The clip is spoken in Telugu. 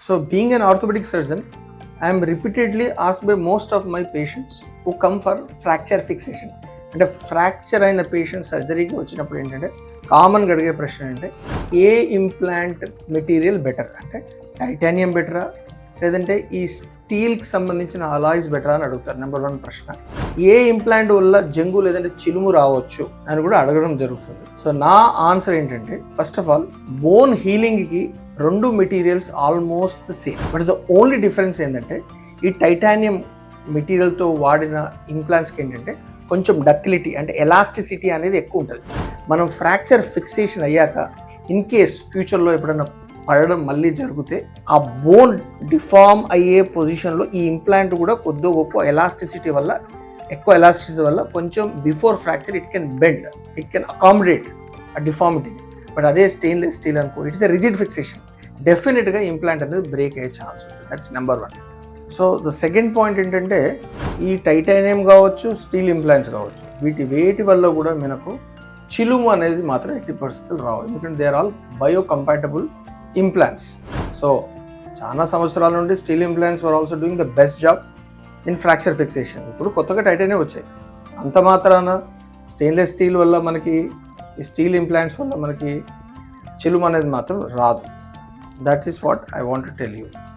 So, being an orthopedic surgeon, I am repeatedly asked by most of my patients who come for fracture fixation. అంటే ఫ్రాక్చర్ అయిన పేషెంట్ సర్జరీకి వచ్చినప్పుడు ఏంటంటే కామన్గా అడిగే ప్రశ్న అంటే ఏ ఇంప్లాంట్ మెటీరియల్ బెటర్, అంటే టైటానియం బెటరా లేదంటే ఈ స్టీల్కి సంబంధించిన అలాయిస్ బెటరా అని అడుగుతారు. నెంబర్ 1 ప్రశ్న. ఏ ఇంప్లాంట్ వల్ల జంగు లేదంటే చిలుము రావచ్చు అని కూడా అడగడం జరుగుతుంది. సో నా ఆన్సర్ ఏంటంటే, ఫస్ట్ ఆఫ్ ఆల్ బోన్ హీలింగ్కి 2 materials almost the same, but the only difference ఏంటంటే ఈ టైటానియం మెటీరియల్తో వాడిన ఇంప్లాంట్స్కి ఏంటంటే కొంచెం డక్టిలిటీ అంటే ఎలాస్టిసిటీ అనేది ఎక్కువ ఉంటుంది. మనం ఫ్రాక్చర్ ఫిక్సేషన్ అయ్యాక ఇన్ కేస్ ఫ్యూచర్లో ఎప్పుడైనా పడడం మళ్ళీ జరిగితే ఆ బోన్ డిఫార్మ్ అయ్యే పొజిషన్లో ఈ ఇంప్లాంట్ కూడా కొద్దిగా గొప్ప ఎలాస్టిసిటీ వల్ల, ఎక్కువ ఎలాస్టిసిటీ వల్ల కొంచెం before fracture it can bend, it can accommodate ఆ డిఫార్మిటీ. బట్ అదే స్టెయిన్లెస్ స్టీల్ అనుకో, ఇట్స్ ఎ రిజిడ్ ఫిక్సేషన్, డెఫినెట్గా ఇంప్లాంట్ అనేది బ్రేక్ అయ్యే ఛాన్స్ ఉంటుంది. That's number 1. So the second point ఏంటంటే ఈ టైటానియం కావచ్చు, స్టీల్ ఇంప్లాంట్స్ కావచ్చు, వేటి వల్ల కూడా మనకు చిలుము అనేది మాత్రం ఎట్టి పరిస్థితులు రావు, ఎందుకంటే they are all biocompatible implants. So చాలా సంవత్సరాల నుండి steel implants were also doing the best job in fracture fixation. ఇప్పుడు కొత్తగా టైటానియం వచ్చాయి, అంత మాత్రాన స్టెయిన్లెస్ స్టీల్ వల్ల మనకి, ఈ స్టీల్ ఇంప్లాంట్స్ వల్ల మనకి చిలుము అనేది మాత్రం రాదు. That is what I want to tell you.